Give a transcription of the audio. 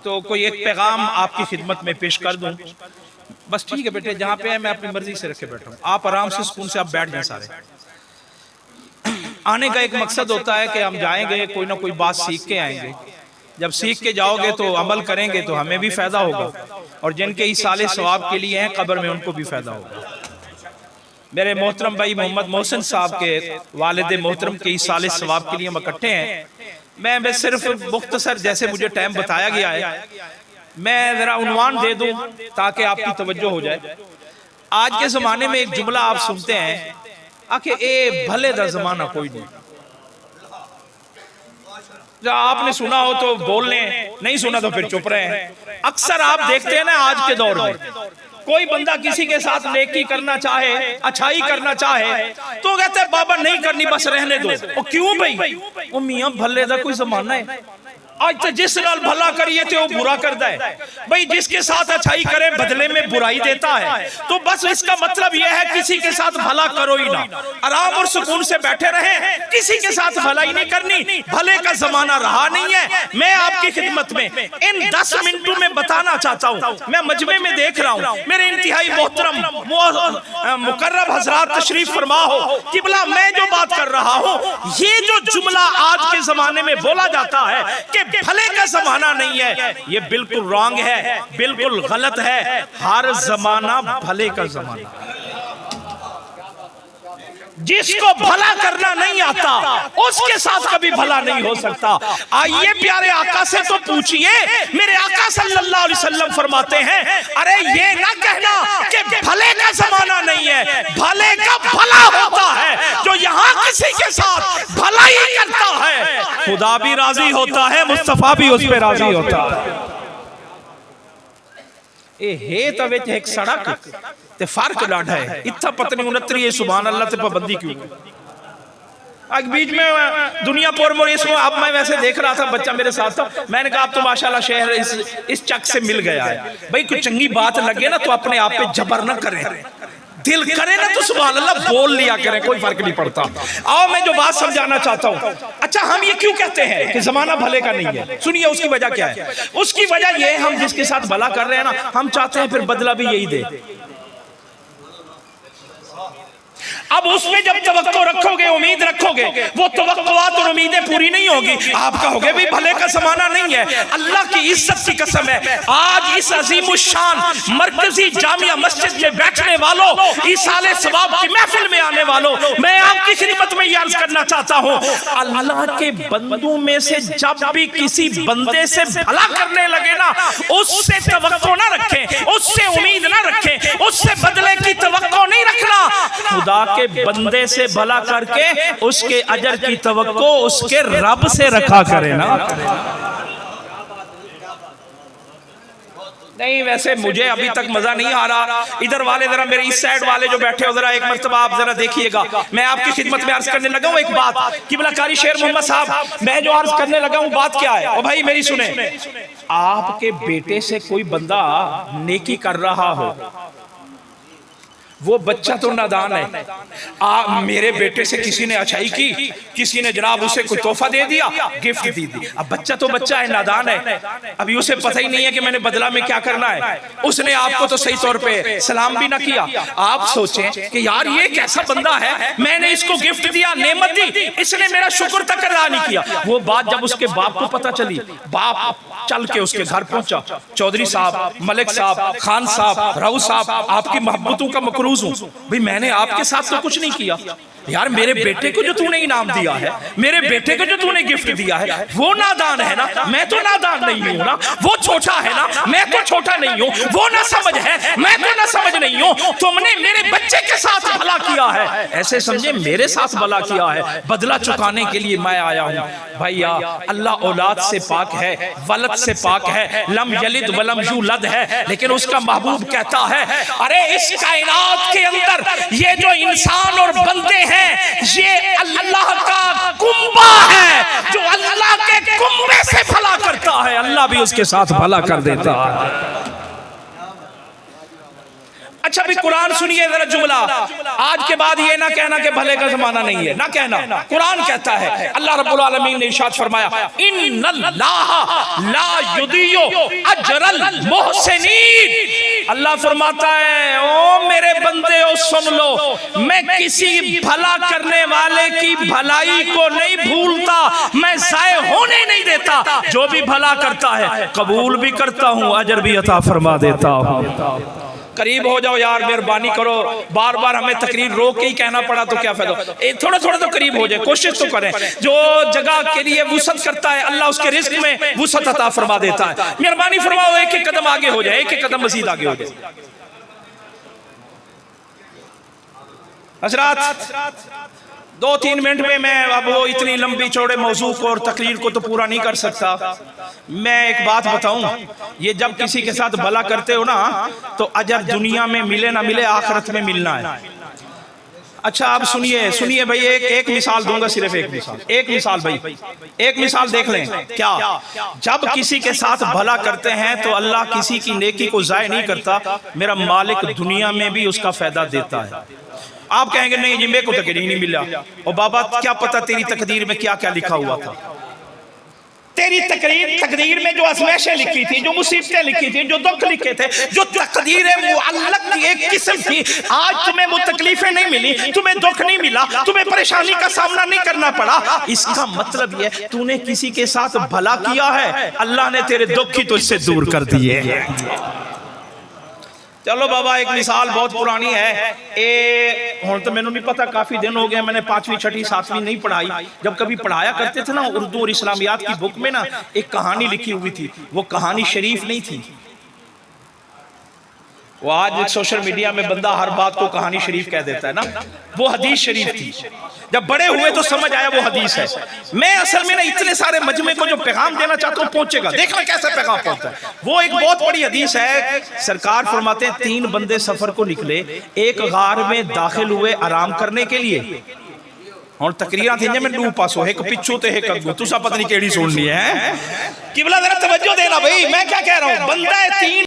तो कोई एक पैगाम आपकी खिदमत में पेश कर दूं। बस ठीक है बेटे, जहाँ पे है मैं अपनी मर्जी से रखे बैठा हूँ, आप आराम से सुकून से आप बैठ जाए। सारे आने का एक मकसद होता है कि हम जाएंगे, कोई ना कोई बात सीख के आएंगे। जब सीख के जाओगे तो अमल करेंगे तो हमें भी फायदा होगा, और जिनके इसाले सवाब के लिए हैं कब्र में उनको भी फायदा होगा। मेरे मोहतरम भाई मोहम्मद मोहसिन साहब के वालिद मोहतरम के इसाले सवाब के लिए हम इकट्ठे हैं। मैं सिर्फ मुख्तसर, जैसे मुझे टाइम बताया गया है, मैं जरा उन्वान दे दूं ताकि आपकी तवज्जो हो जाए। आज के जमाने में एक जुमला आप सुनते हैं, आके ए भले दा जमाना कोई नहीं। जब आपने सुना हो तो बोल लें, नहीं सुना तो फिर चुप रहे हैं। अक्सर आप देखते हैं ना, आज के दौर में कोई बंदा किसी के साथ नेकी करना चाहे, अच्छाई करना चाहे, तो कहते हैं बाबा नहीं करनी, बस रहने दो। और क्यों भाई? वो मियां भले दा कोई जमाना है। आज तो जिस नाल भला करिए थे वो बुरा करता है भाई, जिसके साथ अच्छाई करे बदले में बुराई देता है। तो बस इसका मतलब यह है किसी के साथ भला करो ही ना, आराम और सुकून से बैठे रहे, किसी के साथ भलाई नहीं करनी। भले का जमाना रहा नहीं है। मैं आपकी खिदमत में इन 10 मिनटों में बताना चाहता हूँ। मैं मजमे में देख रहा हूँ, मेरे इंतहाई मोहतरम मुकर्रम हजरात तशरीफ फरमा हो किबला, मैं जो बात कर रहा हूँ, ये जो जुमला आज के जमाने में बोला जाता है कि भले का जमाना नहीं है, ये बिल्कुल रॉन्ग है, बिल्कुल गलत है। हर जमाना भले का जमाना। जिसको भला करना नहीं आता उसके साथ कभी भला नहीं हो सकता। आइए प्यारे आका से तो पूछिए, मेरे आका सल्लल्लाहु अलैहि वसल्लम फरमाते हैं, अरे ये ना कहना कि भले का जमाना नहीं है, भले का भला होता है। जो यहाँ किसी के साथ भलाई करता है, खुदा भी राजी होता है, मुस्तफा भी उस पर राजी होता है। ए तवे एक सड़क ते फर्क लाढ़ा है, इतना पत्नी 69 सुभान अल्लाह ते पाबंदी क्यों? आज बीच में दुनिया पोर इसको, अब मैं वैसे देख रहा था, बच्चा मेरे साथ था, मैंने कहा अब तो माशाल्लाह शहर इस चक से मिल गया है। भाई कोई चंगी बात लगे ना तो अपने आप पे जबर ना करें, दिल करे ना तो सुभान अल्लाह बोल लिया करें, कोई फर्क नहीं पड़ता। आओ मैं जो बात समझाना चाहता हूँ, अच्छा हम ये क्यों कहते हैं कि जमाना भले का नहीं है? सुनिए उसकी वजह क्या है। उसकी वजह ये है, हम जिसके साथ भला कर रहे हैं ना, हम चाहते हैं फिर बदला भी यही दे। अब उसमें जब तवक्को रखोगे, उम्मीद रखोगे, वो तवक्कुआत और उम्मीदें पूरी नहीं होगी। आप कहोगे भी भले का जमाना नहीं है। अल्लाह की इज्जत की कसम है, आज इस अजीमुशान मरकजी जामिया मस्जिद में बैठने वालों, इसाले सवाब की महफिल में आने वालों, मैं आपकी खिदमत में ये अर्ज करना चाहता हूँ, अल्लाह के बंदों में से जब भी किसी बंदे से भला करने लगे ना, उससे तवक्को ना रखें, उससे उम्मीद ना रखें, उससे बदले की तवक्को नहीं रखना। खुदा के बंदे से भला करके उसके अजर की तवक्को उसके रब से रखा करे ना। नहीं वैसे मुझे अभी तक मजा नहीं आ रहा। इधर वाले जरा मेरे इस साइड वाले जो बैठे हो, जरा एक मर्तबा आप जरा देखिएगा। मैं आपकी खिदमत में अर्ज करने लगा हूँ एक बात, किबला कारी शेर मोहम्मद साहब, मैं जो अर्ज करने लगा हूँ बात क्या है? और भाई मेरी सुने, आपके बेटे से कोई बंदा नेकी कर रहा हो, वो बच्चा तो नादान है। मेरे बेटे से किसी ने अच्छाई की, किसी ने जनाब उसे कोई तोहफा दे दिया, गिफ्ट दे दी। अब बच्चा तो बच्चा है, नादान है, अभी उसे पता ही नहीं है कि मैंने बदला में क्या करना है। उसने आपको तो सही तौर पे सलाम भी ना किया। आप सोचें कि यार ये कैसा बंदा है, मैंने इसको गिफ्ट दिया, नेमत दी, इसने मेरा शुक्र तक अदा नहीं किया। वो बात जब उसके बाप को पता चली, बाप चल के उसके घर पहुंचा, चौधरी साहब, मलिक साहब, खान साहब, राउ साहब, आपकी मोहब्बतों का मकरूज हूं भाई, मैंने आपके साथ तो कुछ नहीं किया यार, मेरे बेटे को जो तूने इनाम दिया है, मेरे बेटे को जो तूने गिफ्ट दिया है, वो नादान है ना, मैं तो नादान नहीं हूं ना, वो छोटा है ना, मैं तो छोटा नहीं हूं, वो ना समझ है, मैं तो ना समझ नहीं हूं, तुमने मेरे बच्चे के साथ भला किया है, ऐसे समझे मेरे साथ भला किया है, बदला चुकाने के लिए मैं आया हूं। भैया अल्लाह औलाद से पाक है, वलद से पाक है, लम यलिद वलम यूलद है, लेकिन उसका महबूब कहता है, अरे इस कायनात के अंदर ये जो इंसान और बंदे हैं, ये अल्लाह का कुंबा है, जो अल्लाह के कुंबे से भला करता है, अल्लाह भी उसके साथ भला कर देता है। अच्छा भी कुरान सुनिए जरा जुमला, आज के बाद ये ना कहना कि भले का जमाना नहीं है, ना कहना। कुरान कहता है, अल्लाह रब्बुल आलमीन ने इरशाद फरमाया, इन्नल्लाह ला युदियु अजरल मुहसिनीन। अल्लाह फरमाता है, ओ मेरे बंदे ओ सुन लो, मैं किसी भला करने वाले की भलाई को नहीं भूलता, मैं ज़ाय होने नहीं देता। जो भी भला करता है कबूल भी करता हूँ, अजर भी अता फरमा देता हूँ। करीब हो जाओ यार, मेहरबानी करो। बार बार हमें तकरीर रोक के ही कहना पड़ा तो क्या फायदा, थोड़ा थोड़ा तो करीब हो जाए, कोशिश तो करें। जो जगह के लिए वुसअत करता है अल्लाह उसके रिस्क में वुसअत अता फरमा देता है। मेहरबानी फरमाओ, एक एक कदम आगे हो जाए, एक एक कदम मजीद आगे हो जाए। हज़रात 2-3 मिनट में मैं अब वो इतनी लंबी चौड़े मौजू को और तकरीर को तो पूरा नहीं कर सकता। मैं एक बात बताऊं, ये जब किसी के साथ भला करते हो ना तो अजर दुनिया में मिले ना मिले आखिरत में मिलना है। अच्छा आप सुनिए भाई, एक मिसाल दूंगा, सिर्फ एक मिसाल भाई, एक मिसाल देख लें। क्या जब किसी के साथ भला करते हैं तो अल्लाह किसी की नेकी को ज़ाय नहीं करता, मेरा मालिक दुनिया में भी उसका फायदा देता है। आप कहेंगे नहीं जी मेरे को तकदीर नहीं मिला, और बाबा क्या पता तेरी तकदीर में क्या क्या लिखा हुआ था। तेरी तकदीर में जो आज़माइशें लिखी थी, जो मुसीबतें लिखी थी, जो दुख लिखे थे, जो तकदीर मुअल्लक़ की एक किस्म थी, आज तुम्हें वो तकलीफें नहीं मिली, तुम्हें दुख नहीं मिला, तुम्हें परेशानी का सामना नहीं करना पड़ा, इसका मतलब ये तूने किसी के साथ भला किया है, अल्लाह ने तेरे दुख ही तो इससे दूर कर दिए हैं। चलो बाबा एक मिसाल बहुत पुरानी है, हुण तो मैंने नहीं पता, काफी दिन हो गए, मैंने 5वीं 6वीं 7वीं नहीं पढ़ाई। जब कभी पढ़ाया करते थे ना उर्दू और इस्लामियात की बुक में ना एक कहानी लिखी हुई थी, वो कहानी शरीफ नहीं थी। वो आज सोशल मीडिया में बंदा हर बात को कहानी शरीफ कह देता है ना, वो हदीस शरीफ थी। जब बड़े हुए तो समझ आया वो हदीस है। मैं असल में ना इतने सारे मजमे को जो पैगाम देना चाहता हूँ पहुंचेगा, देखना कैसे पैगाम पहुंचता है। वो एक बहुत बड़ी हदीस है। सरकार फरमाते हैं 3 बंदे सफर को निकले, एक गार में दाखिल हुए आराम करने के लिए, और तकरीरां थी में 2 पासों, एक पिछू ते एक अग्गू, तुसा पता नहीं केड़ी सुननी है। किबला जरा तवज्जो देना भाई, मैं क्या कह रहा हूँ। बंदा है 3